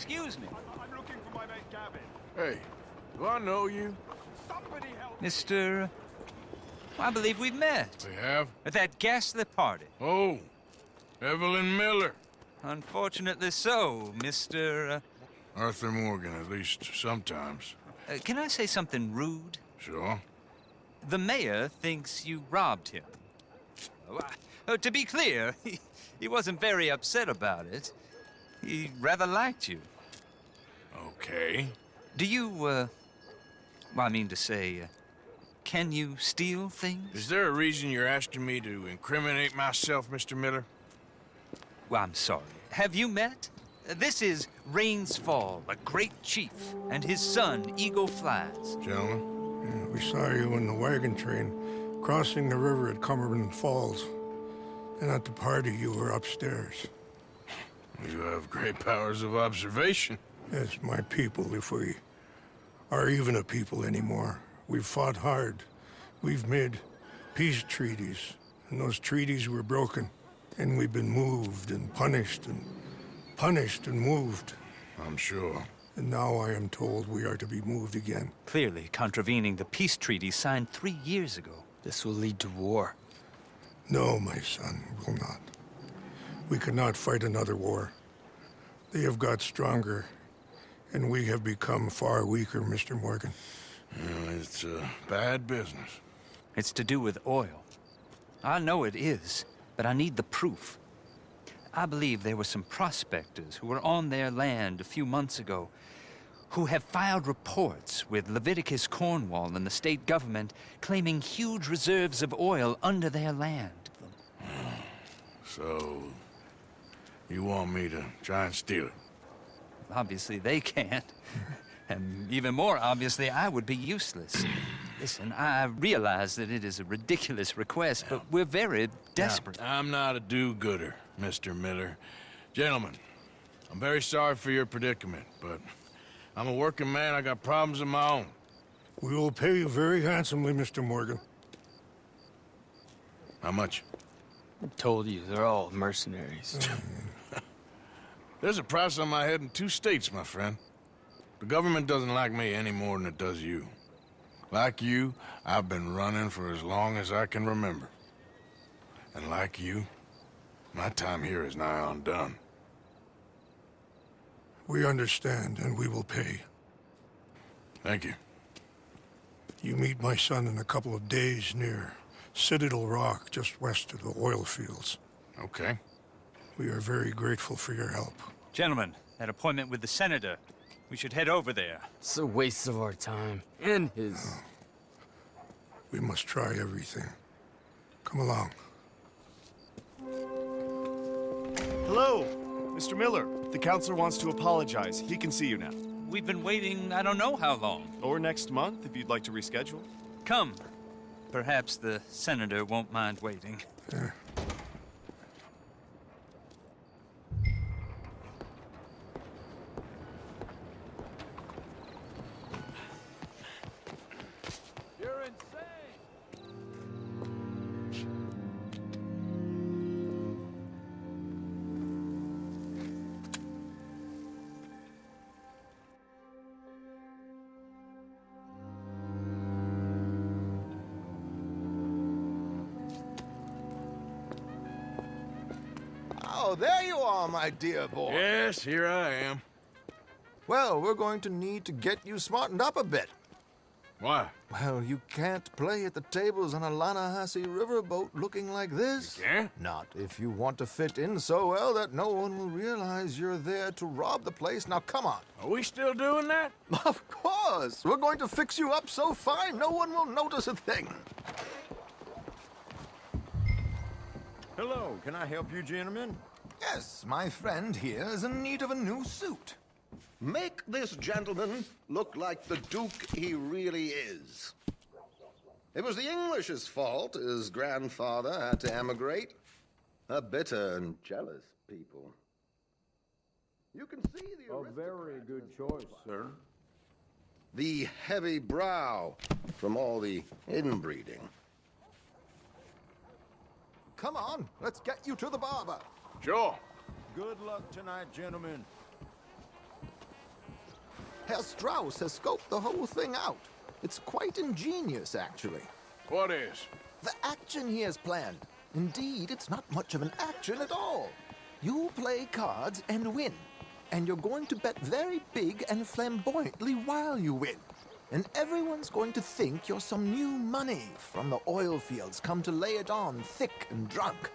excuse me. I'm looking for my mate Gavin. Hey, do I know you? Somebody help! Mr. I believe we've met. We have? At that ghastly party. Oh, Evelyn Miller. Unfortunately so, Mr. Arthur Morgan, at least sometimes. Can I say something rude? Sure. The mayor thinks you robbed him. To be clear, he wasn't very upset about it. He rather liked you. Okay. Do you, well, I mean to say, can you steal things? Is there a reason you're asking me to incriminate myself, Mr. Miller? Well, I'm sorry. Have you met? This is Rains Fall, a great chief, and his son, Eagle Flies. Gentlemen? Yeah, we saw you in the wagon train crossing the river at Cumberland Falls. And at the party, you were upstairs. You have great powers of observation. Yes, my people, if we are even a people anymore. We've fought hard. We've made peace treaties, and those treaties were broken. And we've been moved and punished and moved. I'm sure. And now I am told we are to be moved again. Clearly contravening the peace treaty signed 3 years ago. This will lead to war. No, my son, will not. We cannot fight another war. They have got stronger, and we have become far weaker, Mr. Morgan. Well, it's a bad business. It's to do with oil. I know it is, but I need the proof. I believe there were some prospectors who were on their land a few months ago who have filed reports with Leviticus Cornwall and the state government claiming huge reserves of oil under their land. So, you want me to try and steal it? Obviously they can't. And even more obviously, I would be useless. Listen, I realize that it is a ridiculous request, but we're very desperate. Now, I'm not a do-gooder, Mr. Miller. Gentlemen, I'm very sorry for your predicament, but I'm a working man. I got problems of my own. We will pay you very handsomely, Mr. Morgan. How much? I told you, they're all mercenaries. There's a price on my head in 2 states, my friend. The government doesn't like me any more than it does you. Like you, I've been running for as long as I can remember. And like you, my time here is nigh undone. We understand, and we will pay. Thank you. You meet my son in a couple of days near Citadel Rock, just west of the oil fields. Okay. We are very grateful for your help. Gentlemen, that appointment with the senator. We should head over there. It's a waste of our time. And his. We must try everything. Come along. Hello, Mr. Miller. The counselor wants to apologize. He can see you now. We've been waiting I don't know how long. Or next month, if you'd like to reschedule. Come. Perhaps the senator won't mind waiting. Yeah. You're insane! Oh, there you are, my dear boy. Yes, here I am. Well, we're going to need to get you smartened up a bit. Why? Well, you can't play at the tables on a Lannahechee riverboat looking like this. You can't? Not if you want to fit in so well that no one will realize you're there to rob the place. Now, come on. Are we still doing that? Of course. We're going to fix you up so fine no one will notice a thing. Hello, can I help you, gentlemen? Yes, my friend here is in need of a new suit. Make this gentleman look like the Duke he really is. It was the English's fault his grandfather had to emigrate. A bitter and jealous people. You can see the A very good choice, sir. The heavy brow from all the inbreeding. Come on, let's get you to the barber. Sure. Good luck tonight, gentlemen. Herr Strauss has scoped the whole thing out. It's quite ingenious, actually. What is? The action he has planned. Indeed, it's not much of an action at all. You play cards and win. And you're going to bet very big and flamboyantly while you win. And everyone's going to think you're some new money from the oil fields come to lay it on thick and drunk.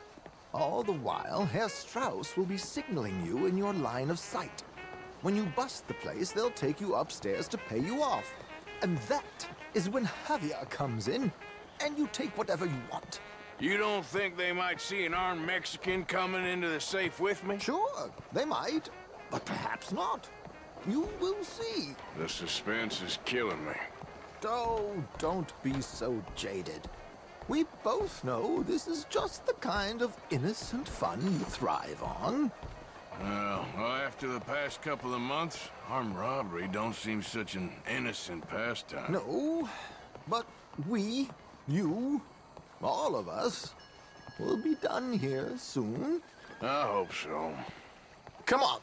All the while, Herr Strauss will be signaling you in your line of sight. When you bust the place, they'll take you upstairs to pay you off. And that is when Javier comes in, and you take whatever you want. You don't think they might see an armed Mexican coming into the safe with me? Sure, they might, but perhaps not. You will see. The suspense is killing me. Oh, don't be so jaded. We both know this is just the kind of innocent fun you thrive on. Well, after the past couple of months, armed robbery don't seem such an innocent pastime. No, but we, you, all of us, will be done here soon. I hope so. Come on.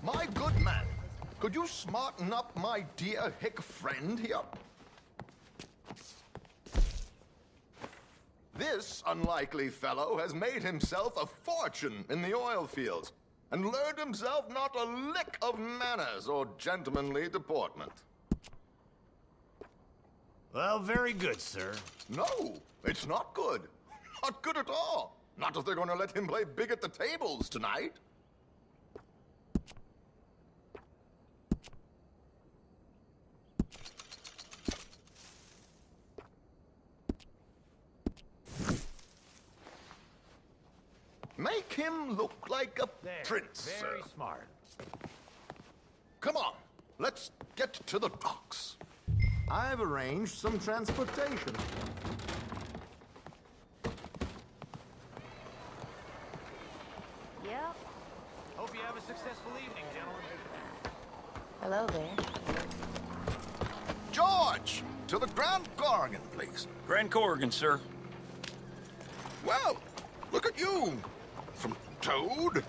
My good man, could you smarten up my dear hick friend here? This unlikely fellow has made himself a fortune in the oil fields and learned himself not a lick of manners or gentlemanly deportment. Well, very good, sir. No, it's not good. Not good at all. Not if they're going to let him play big at the tables tonight. Make him look like a prince, Very sir. smart. Come on, let's get to the docks. I've arranged some transportation. Yep. Hope you have a successful evening, gentlemen. Hello there. George, to the Grand Corrigan, please. Grand Corrigan, sir. Well, look at you. From Toad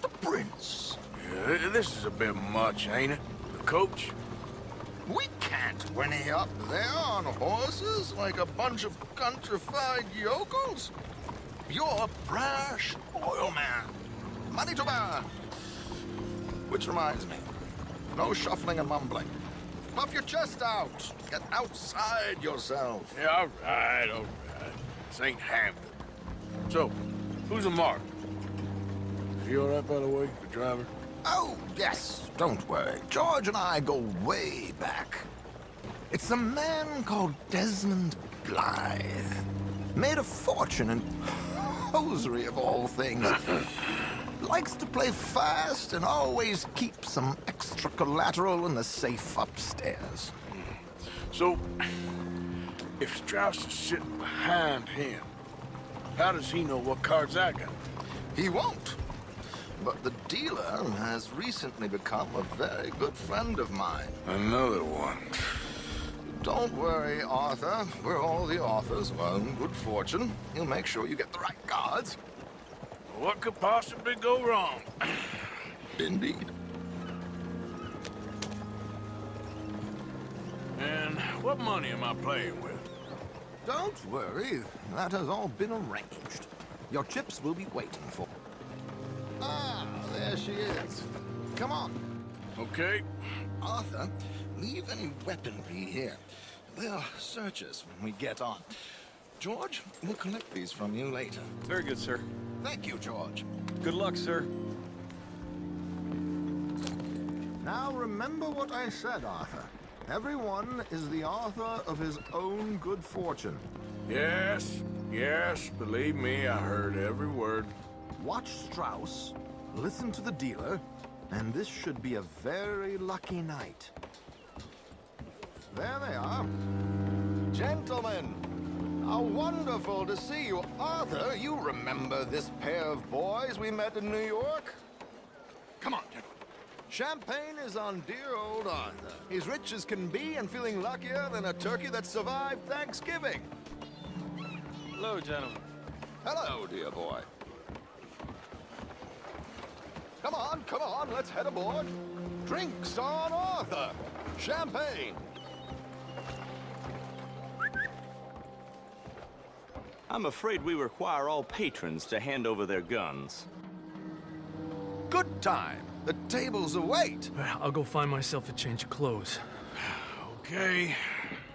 to Prince. Yeah, this is a bit much, ain't it? The coach? We can't whinny up there on horses like a bunch of countrified yokels. You're a brash oil man. Money to burn. Which reminds me, no shuffling and mumbling. Puff your chest out. Get outside yourself. Yeah, all right. This ain't Hampton. So, who's the mark? Is he all right, by the way, the driver? Oh, yes, don't worry. George and I go way back. It's a man called Desmond Blythe. Made a fortune in hosiery of all things. Likes to play fast and always keeps some extra collateral in the safe upstairs. So, if Strauss is sitting behind him, how does he know what cards I got? He won't. But the dealer has recently become a very good friend of mine. Another one. Don't worry, Arthur. We're all the authors of our own good fortune. He'll make sure you get the right cards. What could possibly go wrong? Indeed. And what money am I playing with? Don't worry. That has all been arranged. Your chips will be waiting for. Ah, there she is. Come on. Okay. Arthur, leave any weaponry here. They'll search us when we get on. George, we'll collect these from you later. Very good, sir. Thank you, George. Good luck, sir. Now remember what I said, Arthur. Everyone is the author of his own good fortune. Yes, believe me, I heard every word. Watch Strauss, listen to the dealer, and this should be a very lucky night. There they are. Gentlemen, how wonderful to see you. Arthur, you remember this pair of boys we met in New York? Come on, gentlemen. Champagne is on dear old Arthur. He's rich as can be and feeling luckier than a turkey that survived Thanksgiving. Hello, gentlemen. Hello, dear boy. Come on, let's head aboard. Drinks on Arthur. Champagne. I'm afraid we require all patrons to hand over their guns. Good time. The tables await. I'll go find myself a change of clothes. Okay.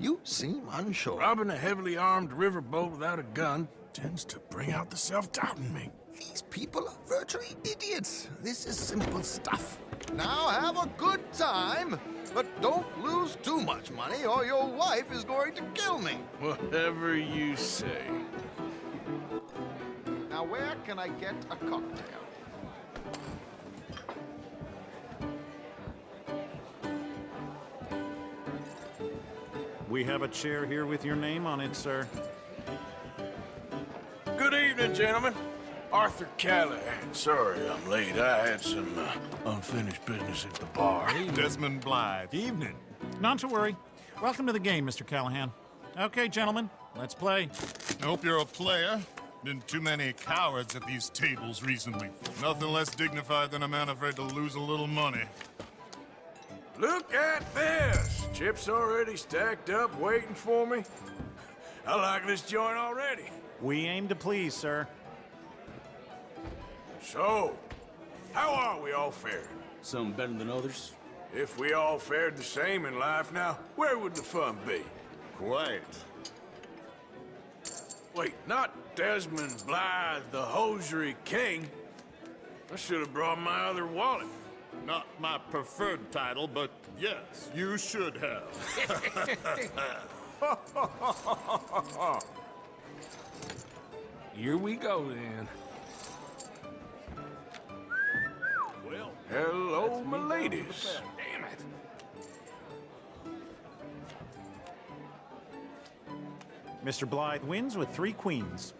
You seem unsure. Robbing a heavily armed riverboat without a gun tends to bring out the self-doubt in me. These people are virtually idiots. This is simple stuff. Now have a good time, but don't lose too much money or your wife is going to kill me. Whatever you say. Now, where can I get a cocktail? We have a chair here with your name on it, sir. Good evening, gentlemen. Arthur Callahan. Sorry I'm late. I had some unfinished business at the bar. Desmond Blythe. Evening. Not to worry. Welcome to the game, Mr. Callahan. Okay, gentlemen, let's play. I hope you're a player. Been too many cowards at these tables recently. Nothing less dignified than a man afraid to lose a little money. Look at this! Chips already stacked up, waiting for me. I like this joint already. We aim to please, sir. So, how are we all faring? Some better than others. If we all fared the same in life now, where would the fun be? Quiet. Wait, not Desmond Blythe, the hosiery king. I should have brought my other wallet. Not my preferred title, but yes, you should have. Here we go, then. Well, hello, my ladies. Damn it. Mr. Blythe wins with 3 queens.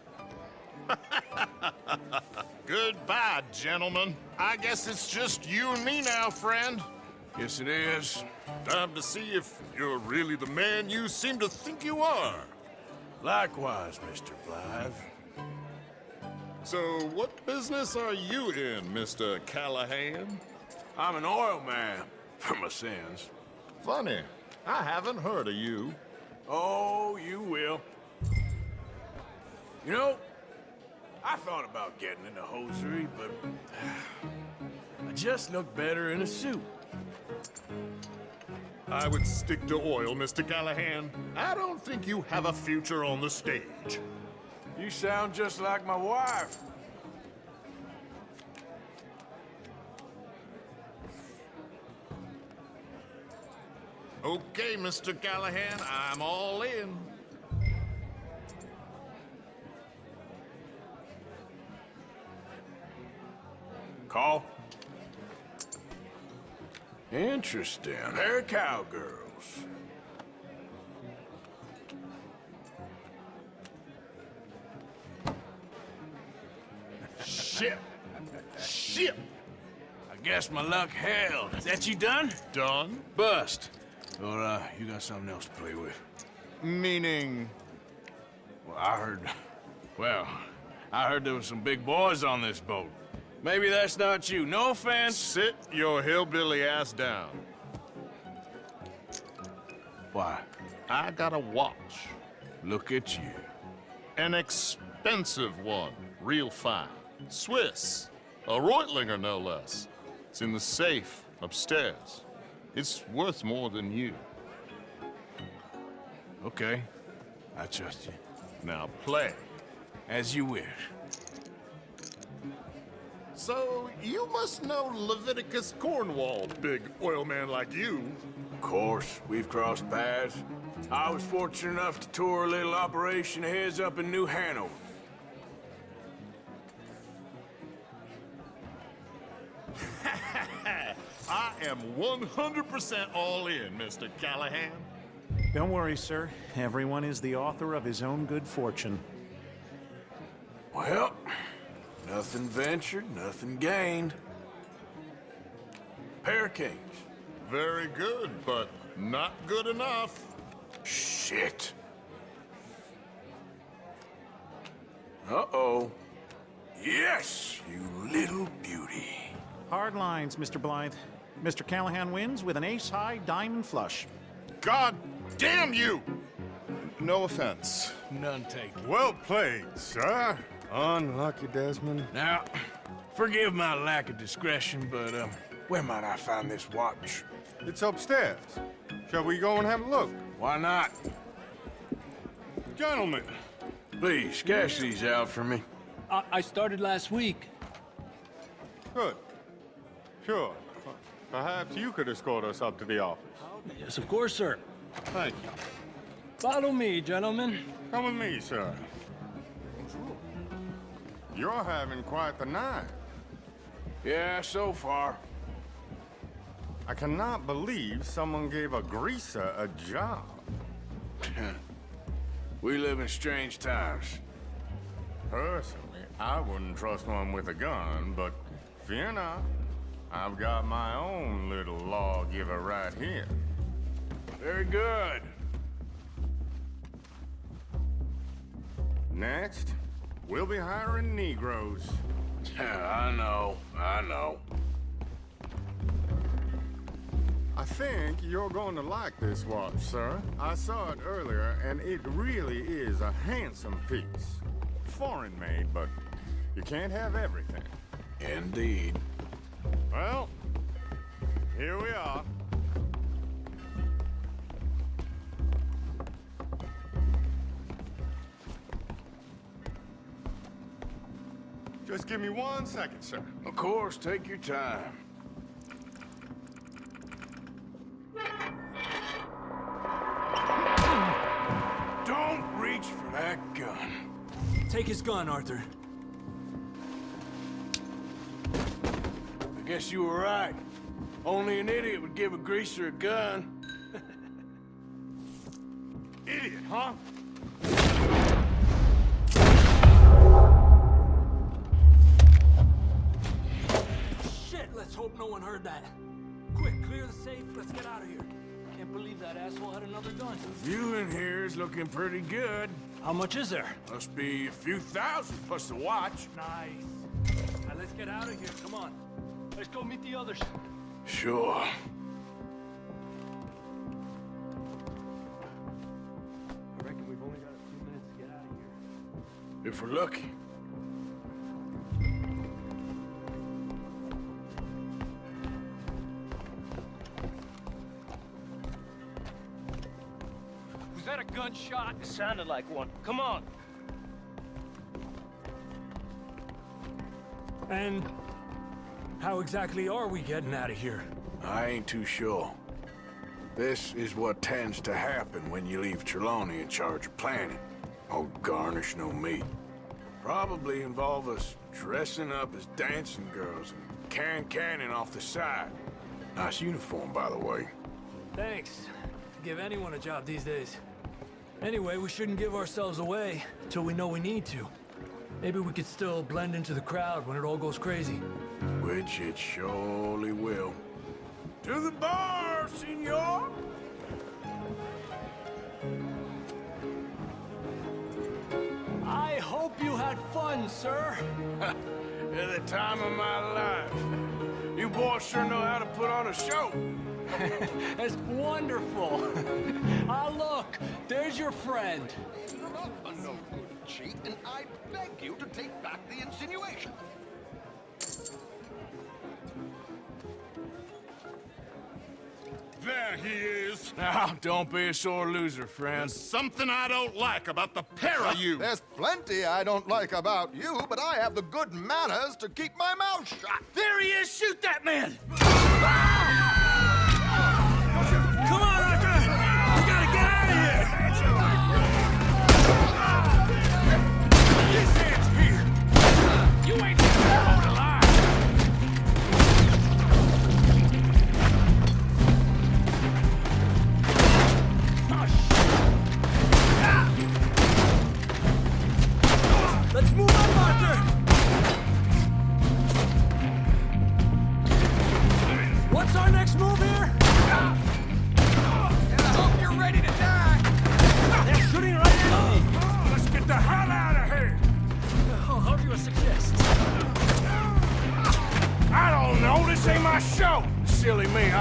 Goodbye, gentlemen. I guess it's just you and me now, friend. Yes, it is. Time to see if you're really the man you seem to think you are. Likewise, Mr. Blythe. So, what business are you in, Mr. Callahan? I'm an oil man, for my sins. Funny. I haven't heard of you. Oh, you will. You know, I thought about getting into hosiery, but I just look better in a suit. I would stick to oil, Mr. Callahan. I don't think you have a future on the stage. You sound just like my wife. Okay, Mr. Callahan, I'm all in. Call. Interesting. Pair of cowgirls. Shit. Shit. I guess my luck held. Is that you done? Done? Bust. Or, you got something else to play with? Meaning? Well, I heard there was some big boys on this boat. Maybe that's not you. No offense. Sit your hillbilly ass down. Why? I got a watch. Look at you. An expensive one. Real fine. Swiss. A Reutlinger, no less. It's in the safe upstairs. It's worth more than you. Okay. I trust you. Now play. As you wish. So, you must know Leviticus Cornwall, big oil man like you. Of course, we've crossed paths. I was fortunate enough to tour a little operation of his up in New Hanover. I am 100% all in, Mr. Callahan. Don't worry, sir. Everyone is the author of his own good fortune. Well, nothing ventured, nothing gained. Pair of kings. Very good, but not good enough. Shit. Uh-oh. Yes, you little beauty. Hard lines, Mr. Blythe. Mr. Callahan wins with an ace-high diamond flush. God damn you! No offense. None taken. Well played, sir. Unlucky, Desmond. Now, forgive my lack of discretion, but, where might I find this watch? It's upstairs. Shall we go and have a look? Why not? Gentlemen. Please, cash these out for me. I started last week. Good. Sure. Perhaps you could escort us up to the office. Yes, of course, sir. Thank you. Follow me, gentlemen. Come with me, sir. You're having quite the night. Yeah, so far. I cannot believe someone gave a greaser a job. We live in strange times. Personally, I wouldn't trust one with a gun, but fear not. I've got my own little lawgiver right here. Very good. Next, we'll be hiring Negroes. I know. I think you're going to like this watch, sir. I saw it earlier, and it really is a handsome piece. Foreign made, but you can't have everything. Indeed. Well, here we are. Just give me 1 second, sir. Of course, take your time. Don't reach for that gun. Take his gun, Arthur. I guess you were right. Only an idiot would give a greaser a gun. Idiot, huh? Shit, let's hope no one heard that. Quick, clear the safe. Let's get out of here. Can't believe that asshole had another gun. The view in here is looking pretty good. How much is there? Must be a few thousand plus the watch. Nice. Now let's get out of here. Come on. Let's go meet the others. Sure. I reckon we've only got a few minutes to get out of here. If we're lucky. Was that a gunshot? It sounded like one. Come on. And how exactly are we getting out of here? I ain't too sure. This is what tends to happen when you leave Trelawney in charge of planning. Oh, garnish no meat. Probably involve us dressing up as dancing girls and canning off the side. Nice uniform, by the way. Thanks. Give anyone a job these days. Anyway, we shouldn't give ourselves away till we know we need to. Maybe we could still blend into the crowd when it all goes crazy. Which it surely will. To the bar, senor! I hope you had fun, sir. At the time of my life. You boys sure know how to put on a show. That's wonderful. Ah, look, there's your friend. You're not a no good cheat, and I beg you to take back the insinuation. There he is. Now, don't be a sore loser, friend. There's something I don't like about the pair of you. There's plenty I don't like about you, but I have the good manners to keep my mouth shut. There he is! Shoot that man! Come on, Arthur! We gotta get out of here! His hands here. You ain't hold the line! Oh, shit! Let's move up, Arthur! What's our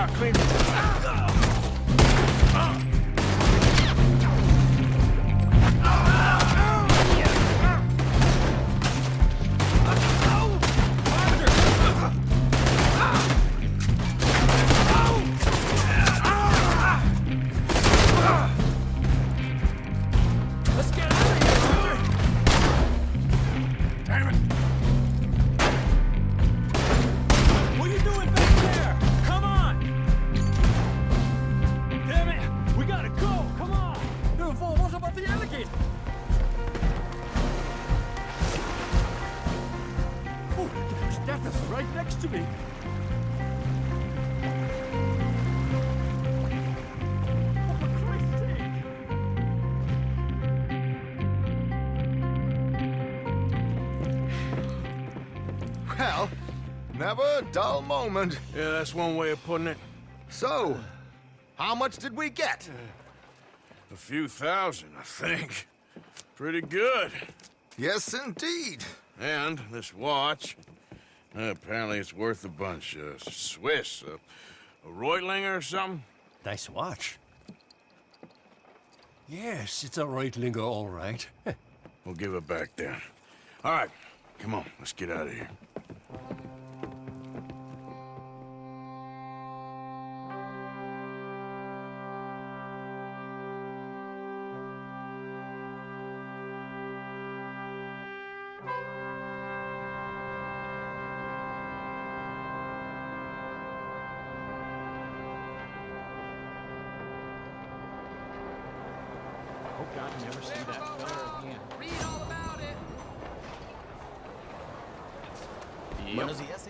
clean it. Let's get out of here, brother! Damn it. What are you doing back there? Come on! Damn it! We gotta go! Come on! What about the alligator? Oh, that is right next to me. Oh, for Christ's sake! Well, never a dull moment. Yeah, that's one way of putting it. So, how much did we get? A few thousand, I think. Pretty good. Yes, indeed. And this watch, apparently it's worth a bunch. Swiss, a Reutlinger or something? Nice watch. Yes, it's a Reutlinger, all right. We'll give it back then. All right, come on, let's get out of here. Hope God never see that fella again. Read all about it. Buenos días,